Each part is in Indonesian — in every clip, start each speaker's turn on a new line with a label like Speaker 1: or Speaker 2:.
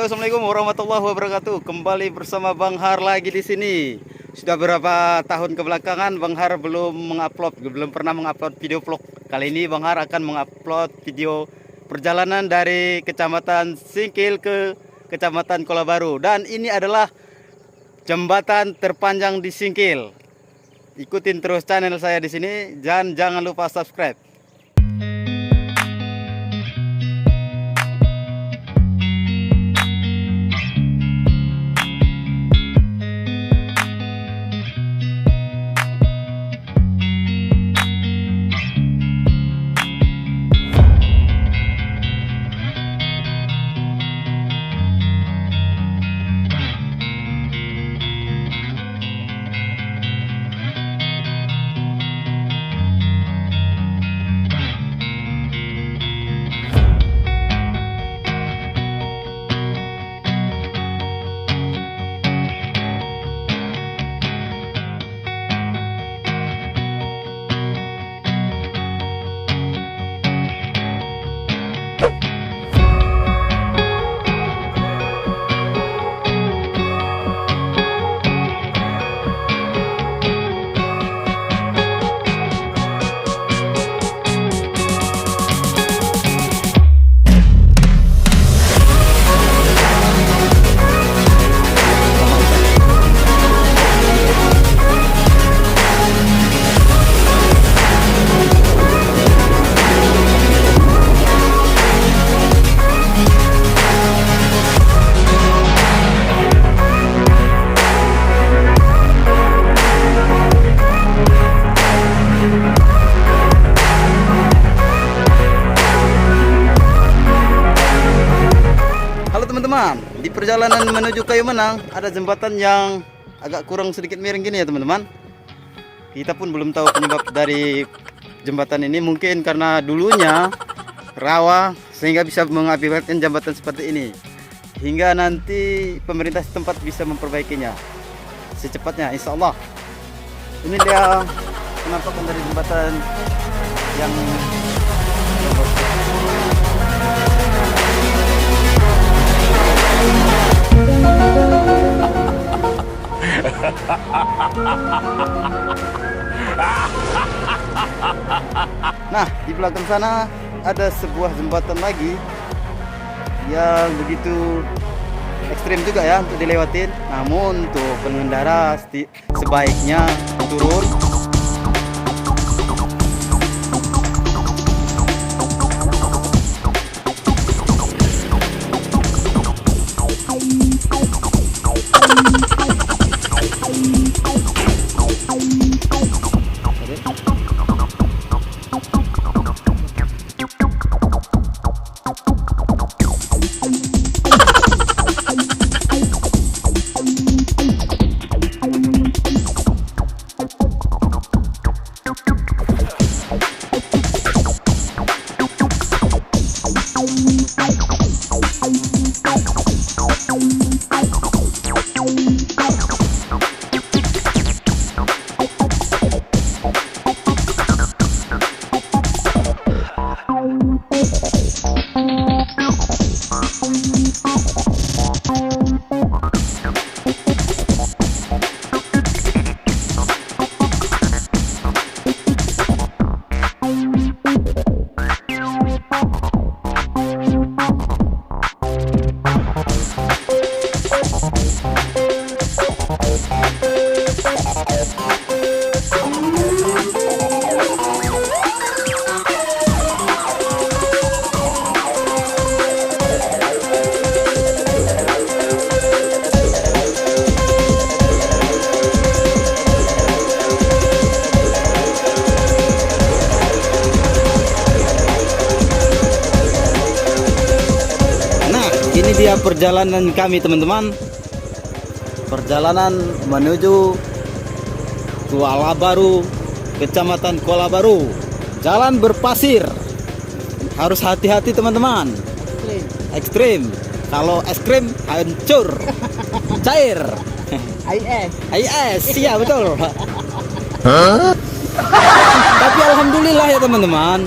Speaker 1: Assalamualaikum warahmatullahi wabarakatuh. Kembali bersama Bang Har lagi di sini. Sudah berapa tahun kebelakangan Bang Har belum pernah mengupload video vlog. Kali ini Bang Har akan mengupload video perjalanan dari Kecamatan Singkil ke Kecamatan Kolabaru. Dan ini adalah jembatan terpanjang di Singkil. Ikutin terus channel saya di sini dan jangan lupa subscribe. Teman-teman, di perjalanan menuju Kayu Menang ada jembatan yang agak kurang sedikit miring gini ya teman-teman. Kita pun belum tahu penyebab dari jembatan ini, mungkin karena dulunya rawa sehingga bisa mengakibatkan jembatan seperti ini. Hingga nanti pemerintah setempat bisa memperbaikinya secepatnya, insya Allah. Ini dia penampakan dari jembatan yang nah, di belakang sana ada sebuah jembatan lagi yang begitu ekstrim juga ya untuk dilewatin. Namun untuk pengendara sebaiknya turun. Ini dia perjalanan kami teman-teman. Perjalanan menuju Kolabaru, Kecamatan Kolabaru. Jalan berpasir. Harus hati-hati teman-teman. Ekstrim. Kalau es krim hancur. Cair. AIS. Iya betul. Tapi alhamdulillah ya teman-teman.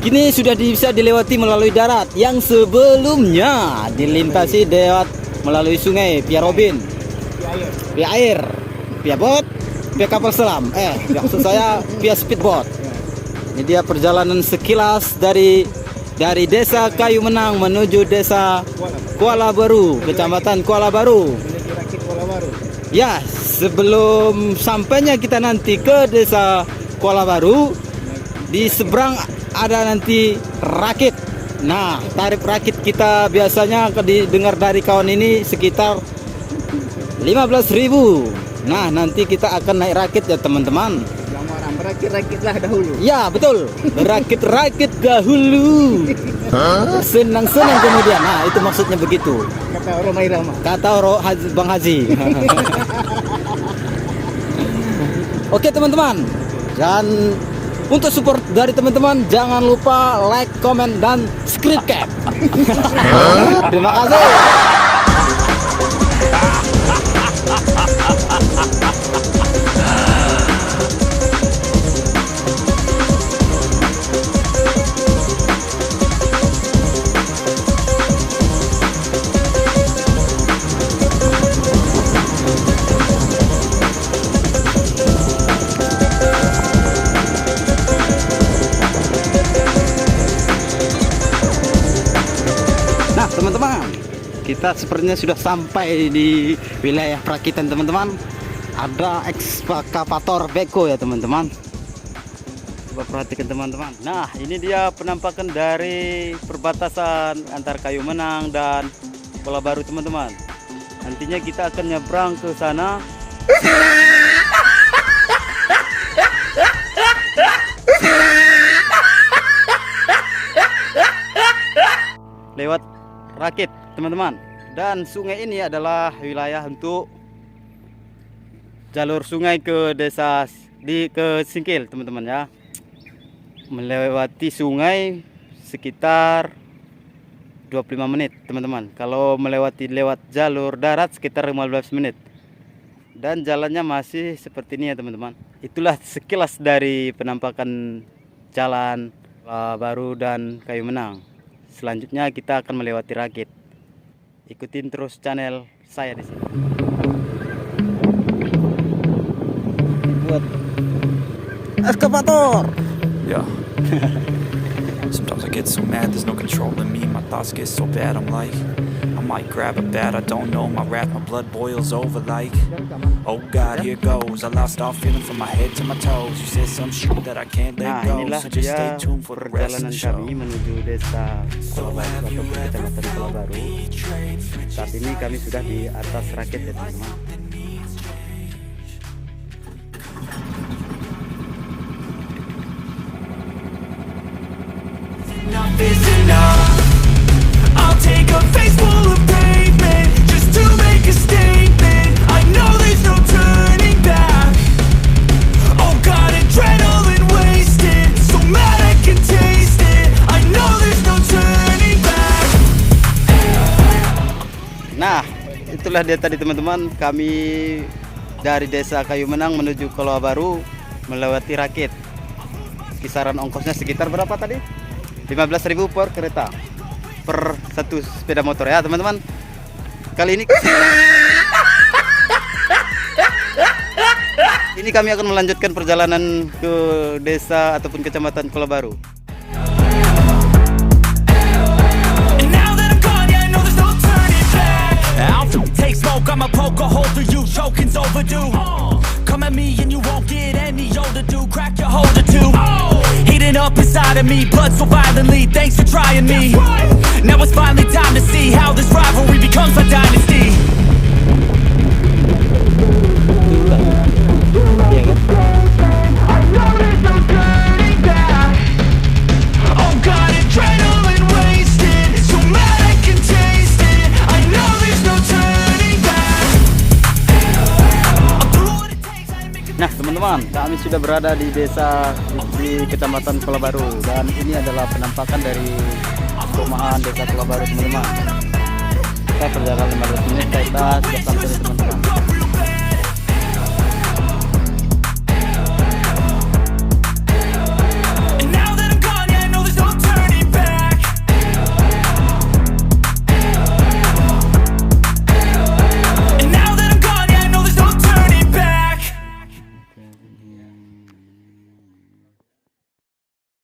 Speaker 1: kini sudah bisa dilewati melalui darat, yang sebelumnya dilintasi melalui sungai via Robin, via air, via bot, via kapal selam. Maksud saya via speedboat. Ini dia perjalanan sekilas dari desa Kayu Menang menuju desa Kuala Baru, kecamatan Kuala Baru. Ya, sebelum sampainya kita nanti ke desa Kuala Baru, di seberang ada nanti rakit. Nah, tarif rakit kita biasanya didengar dari kawan ini sekitar 15.000. Nah, nanti kita akan naik rakit ya teman-teman.
Speaker 2: Berakit-rakitlah dahulu.
Speaker 1: Ya, betul. Berakit-rakit dahulu. Senang-senang kemudian. Nah, itu maksudnya begitu.
Speaker 2: Kata Romai Rama.
Speaker 1: Kata Bang Haji. Oke teman-teman. Dan untuk support dari teman-teman, jangan lupa like, comment, dan subscribe. Terima kasih. Teman-teman, kita sepertinya sudah sampai di wilayah perakitan teman-teman. Ada ekskavator beko ya teman-teman. Coba perhatikan teman-teman. Nah, ini dia penampakan dari perbatasan antar Kayu Menang dan Kuala Baru teman-teman. Nantinya kita akan nyebrang ke sana. Lewat rakit teman-teman, dan sungai ini adalah wilayah untuk jalur sungai ke desa ke Singkil teman-teman ya. Melewati sungai sekitar 25 menit teman-teman. Kalau lewat jalur darat sekitar 15 menit. Dan jalannya masih seperti ini ya teman-teman. Itulah sekilas dari penampakan jalan Kuala Baru dan Kayu Menang. Selanjutnya kita akan melewati rakit. Ikutin terus channel saya di sini. Buat ekskavator.
Speaker 3: Yeah. Sometimes I get so mad, there's no controlling me. My thoughts get so bad, I'm like, I might grab a bat, I don't know. My wrath, my blood boils over like, oh God, here goes. I lost all feeling from my head to my toes. You said some shit that I can't let go. So just stay tuned for the rest of the show.
Speaker 1: Kami menuju desa Kuala Baru atau kecamatan Kuala Baru. Saat ini kami sudah di atas rakit ya teman-teman.
Speaker 3: Enough is enough. I'll take a face full of pavement just to make a statement. I know there's no turning back. Oh God, adrenaline wasted, so mad I can taste it. I know there's no turning back.
Speaker 1: Nah, itulah dia tadi teman-teman. Kami dari desa Kayu Menang menuju Kuala Baru melewati rakit. Kisaran ongkosnya sekitar berapa tadi? 15.000 per kereta, per satu sepeda motor ya teman-teman. Kali ini kami akan melanjutkan perjalanan ke desa ataupun kecamatan Kuala Baru.
Speaker 3: Take smoke, I'ma poke a hole through you, choking's overdue. Come at me and you won't get any older, dude. Crack your holder too. Heating up inside of me, blood so violently. Thanks for trying me. Now it's finally time to see how this rivalry becomes a dynasty. Oh God, adrenaline wasted, so mad I can taste it. I know there's no turning back.
Speaker 1: Nah teman-teman, kami sudah berada di desa di kecamatan Kuala Baru, dan ini adalah penampakan dari perumahan desa Kuala Baru teman-teman. Kita perjalanan 15 menit, kita sudah sampai di teman-teman.